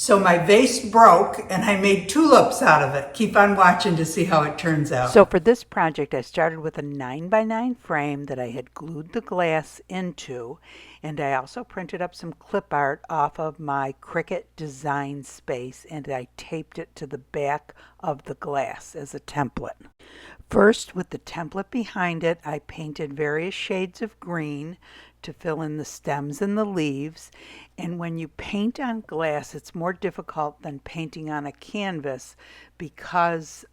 So my vase broke and I made tulips out of it. Keep on watching to see how it turns out. So for this project, I started with a 9x9 frame that I had glued the glass into, and I also printed up some clip art off of my Cricut design space, and I taped it to the back of the glass as a template. First, with the template behind it, I painted various shades of green to fill in the stems and the leaves. And when you paint on glass, it's more difficult than painting on a canvas because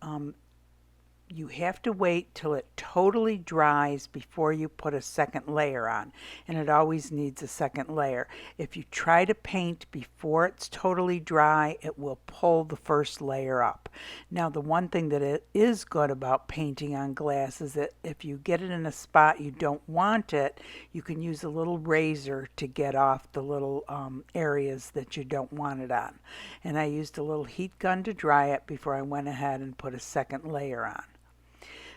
you have to wait till it totally dries before you put a second layer on, and it always needs a second layer. If you try to paint before it's totally dry, it will pull the first layer up. Now, the one thing that it is good about painting on glass is that if you get it in a spot you don't want it, you can use a little razor to get off the little areas that you don't want it on. And I used a little heat gun to dry it before I went ahead and put a second layer on.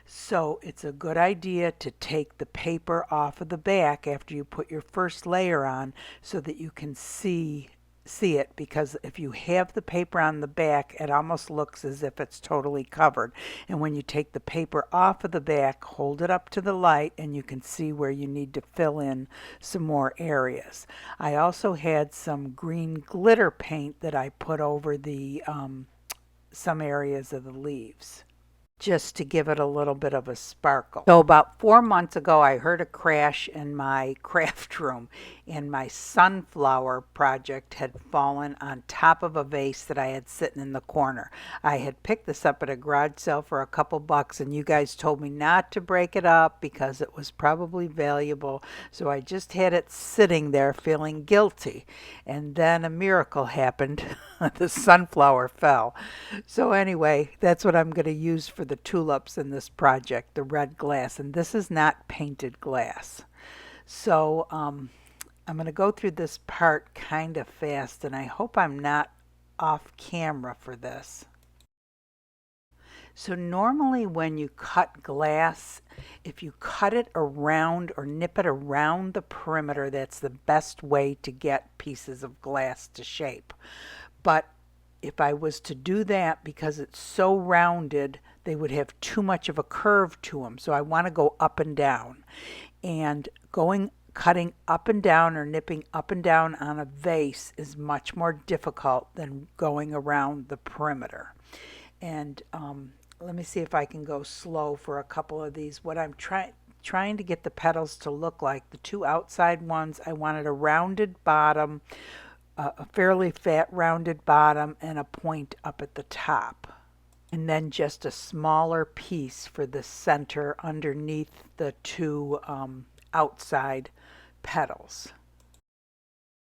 So it's a good idea to take the paper off of the back after you put your first layer on so that you can see it, because if you have the paper on the back, it almost looks as if it's totally covered. And when you take the paper off of the back, hold it up to the light and you can see where you need to fill in some more areas. I also had some green glitter paint that I put over the some areas of the leaves, just to give it a little bit of a sparkle. So about 4 months ago, I heard a crash in my craft room, and my sunflower project had fallen on top of a vase that I had sitting in the corner. I had picked this up at a garage sale for a couple bucks, and you guys told me not to break it up because it was probably valuable. So I just had it sitting there feeling guilty. And then a miracle happened. The sunflower fell. So anyway, that's what I'm going to use for the tulips in this project, the red glass. And this is not painted glass. So I'm going to go through this part kind of fast, and I hope I'm not off camera for this. So normally when you cut glass, if you cut it around or nip it around the perimeter, that's the best way to get pieces of glass to shape. But if I was to do that, because it's so rounded, they would have too much of a curve to them. So I want to go up and down. And cutting up and down or nipping up and down on a vase is much more difficult than going around the perimeter. And let me see if I can go slow for a couple of these. What I'm trying to get the petals to look like, the two outside ones, I wanted a rounded bottom, a fairly fat rounded bottom, and a point up at the top. And then just a smaller piece for the center underneath the two outside petals.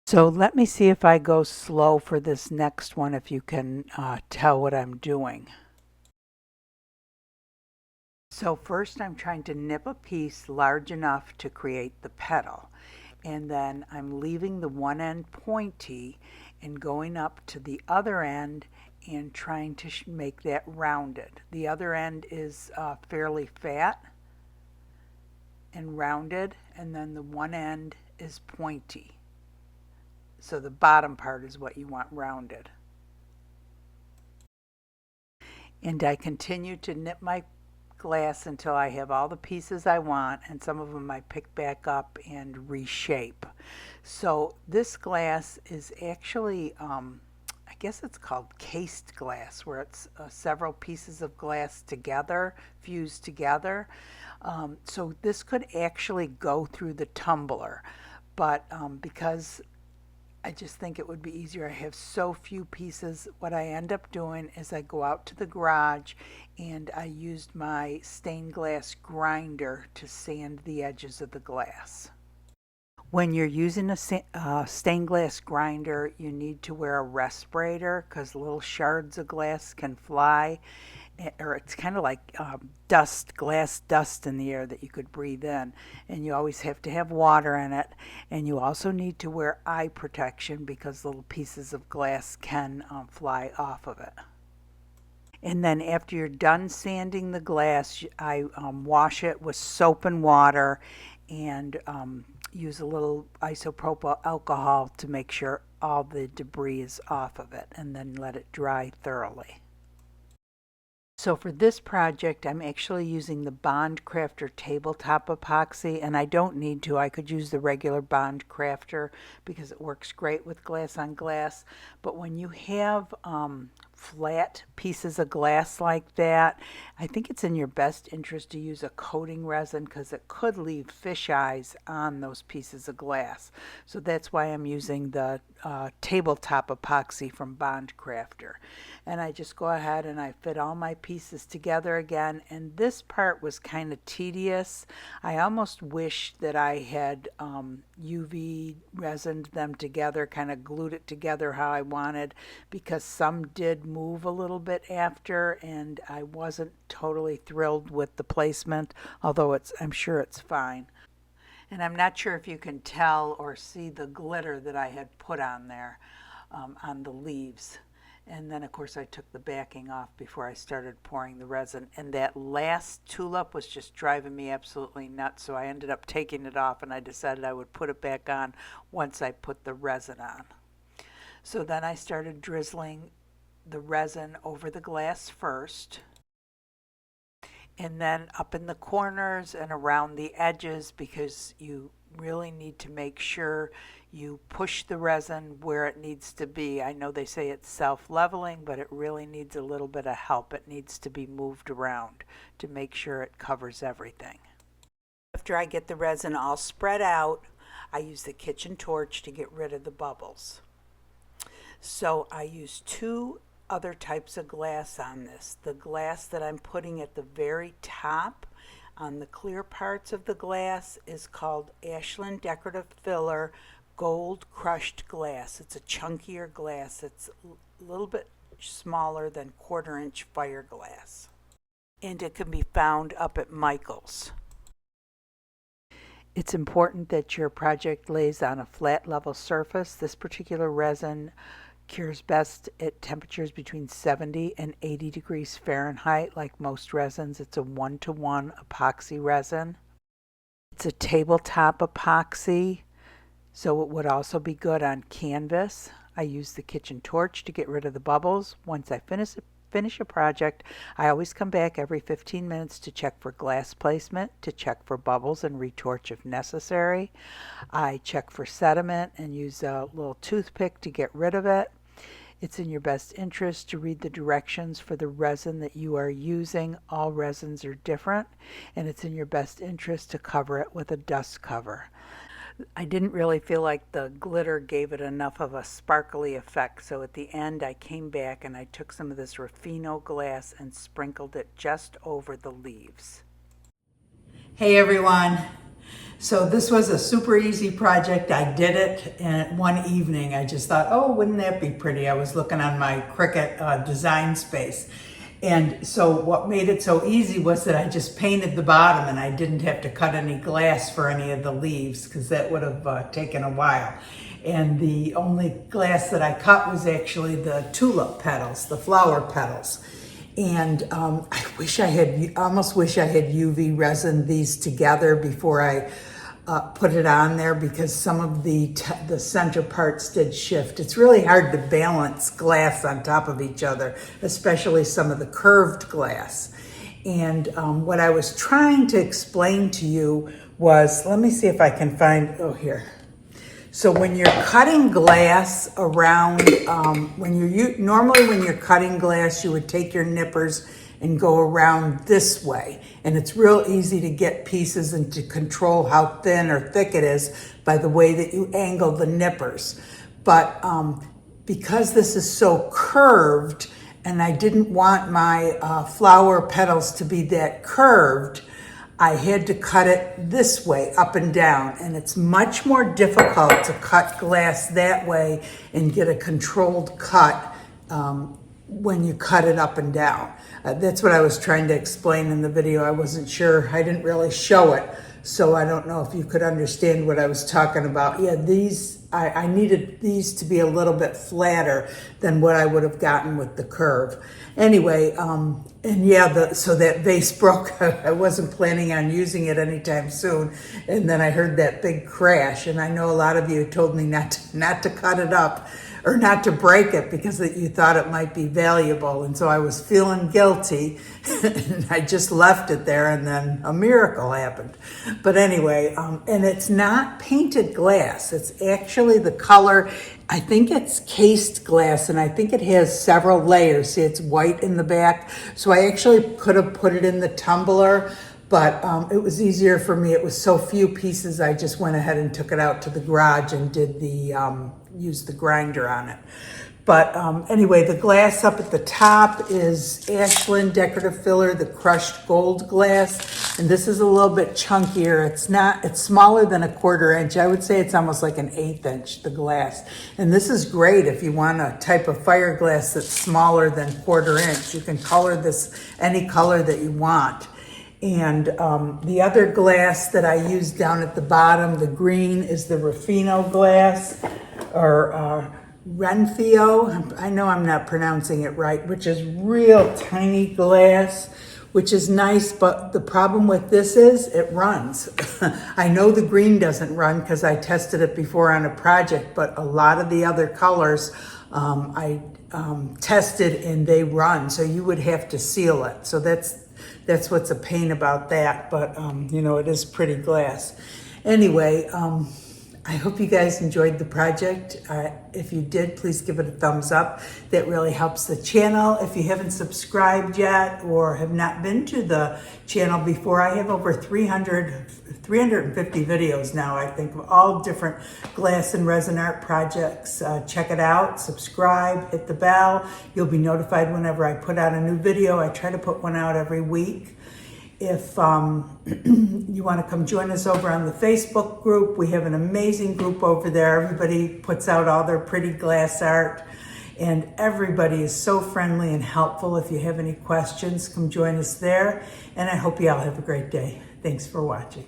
So let me see if I go slow for this next one, if you can tell what I'm doing. So first I'm trying to nip a piece large enough to create the petal. And then I'm leaving the one end pointy and going up to the other end and trying to make that rounded. The other end is fairly fat and rounded, and then the one end is pointy. So the bottom part is what you want rounded. And I continue to nip my glass until I have all the pieces I want, and some of them I pick back up and reshape. So this glass is actually, I guess it's called cased glass, where it's several pieces of glass together, fused together. So this could actually go through the tumbler, but because I just think it would be easier. I have so few pieces. What I end up doing is I go out to the garage and I used my stained glass grinder to sand the edges of the glass. When you're using a stained glass grinder, you need to wear a respirator because little shards of glass can fly, or it's kind of like glass dust in the air that you could breathe in. And you always have to have water in it. And you also need to wear eye protection because little pieces of glass can fly off of it. And then after you're done sanding the glass, I wash it with soap and water and use a little isopropyl alcohol to make sure all the debris is off of it, and then let it dry thoroughly. So for this project, I'm actually using the Bond Crafter tabletop epoxy, and I don't need to. I could use the regular Bond Crafter because it works great with glass on glass. But when you have flat pieces of glass like that, I think it's in your best interest to use a coating resin because it could leave fish eyes on those pieces of glass. So that's why I'm using the tabletop epoxy from Bond Crafter. And I just go ahead and I fit all my pieces together again, and this part was kind of tedious. I almost wish that I had UV resined them together, kind of glued it together how I wanted, because some did move a little bit after, and I wasn't totally thrilled with the placement, although I'm sure it's fine. And I'm not sure if you can tell or see the glitter that I had put on there on the leaves. And then, of course, I took the backing off before I started pouring the resin. And that last tulip was just driving me absolutely nuts, so I ended up taking it off, and I decided I would put it back on once I put the resin on. So then I started drizzling the resin over the glass first, and then up in the corners and around the edges, because you really need to make sure you push the resin where it needs to be. I know they say it's self-leveling, but it really needs a little bit of help. It needs to be moved around to make sure it covers everything. After I get the resin all spread out, I use the kitchen torch to get rid of the bubbles. So I use two other types of glass on this. The glass that I'm putting at the very top on the clear parts of the glass is called Ashland Decorative Filler Gold Crushed Glass. It's a chunkier glass. It's a little bit smaller than 1/4-inch fire glass. And it can be found up at Michael's. It's important that your project lays on a flat level surface. This particular resin cures best at temperatures between 70 and 80 degrees Fahrenheit. Like most resins, it's a 1-to-1 epoxy resin. It's a tabletop epoxy, so it would also be good on canvas. I use the kitchen torch to get rid of the bubbles. Once I finish a project, I always come back every 15 minutes to check for glass placement, to check for bubbles and retorch if necessary. I check for sediment and use a little toothpick to get rid of it. It's in your best interest to read the directions for the resin that you are using. All resins are different, and it's in your best interest to cover it with a dust cover. I didn't really feel like the glitter gave it enough of a sparkly effect, so at the end I came back and I took some of this Ruffino glass and sprinkled it just over the leaves. Hey everyone. So this was a super easy project. I did it in one evening. I just thought, oh, wouldn't that be pretty? I was looking on my Cricut design space. And so what made it so easy was that I just painted the bottom and I didn't have to cut any glass for any of the leaves because that would have taken a while. And the only glass that I cut was actually the tulip petals, the flower petals. And I almost wish I had UV resin these together before I put it on there, because some of the center parts did shift. It's really hard to balance glass on top of each other, especially some of the curved glass. And what I was trying to explain to you was, let me see if I can find, oh here. So when you're cutting glass around, normally when you're cutting glass, you would take your nippers and go around this way. And it's real easy to get pieces and to control how thin or thick it is by the way that you angle the nippers. But because this is so curved, and I didn't want my flower petals to be that curved, I had to cut it this way, up and down. And it's much more difficult to cut glass that way and get a controlled cut when you cut it up and down. That's what I was trying to explain in the video. I wasn't sure, I didn't really show it, so I don't know if you could understand what I was talking about. Yeah, these I needed these to be a little bit flatter than what I would have gotten with the curve. Anyway, and yeah, so that vase broke. I wasn't planning on using it anytime soon. And then I heard that big crash. And I know a lot of you told me not to cut it up or not to break it because you thought it might be valuable. And so I was feeling guilty and I just left it there, and then a miracle happened. But anyway, and it's not painted glass. It's actually the color, I think it's cased glass, and I think it has several layers. See, it's white in the back. So I actually could have put it in the tumbler, but it was easier for me. It was so few pieces, I just went ahead and took it out to the garage and did used the grinder on it. But anyway, the glass up at the top is Ashland decorative filler, the crushed gold glass. And this is a little bit chunkier. It's smaller than a 1/4 inch. I would say it's almost like an 1/8 inch, the glass. And this is great if you want a type of fire glass that's smaller than 1/4 inch. You can color this any color that you want. And the other glass that I used down at the bottom, the green, is the Rafino glass, or Renfio, I know I'm not pronouncing it right, which is real tiny glass, which is nice, but the problem with this is it runs. I know the green doesn't run because I tested it before on a project, but a lot of the other colors I tested and they run, so you would have to seal it. So that's what's a pain about that, but you know, it is pretty glass. Anyway, I hope you guys enjoyed the project. If you did, please give it a thumbs up. That really helps the channel. If you haven't subscribed yet or have not been to the channel before, I have over 350 videos now, I think, of all different glass and resin art projects. Check it out, subscribe, hit the bell. You'll be notified whenever I put out a new video. I try to put one out every week. If you want to come join us over on the Facebook group, we have an amazing group over there. Everybody puts out all their pretty glass art, and everybody is so friendly and helpful. If you have any questions, come join us there, and I hope you all have a great day. Thanks for watching.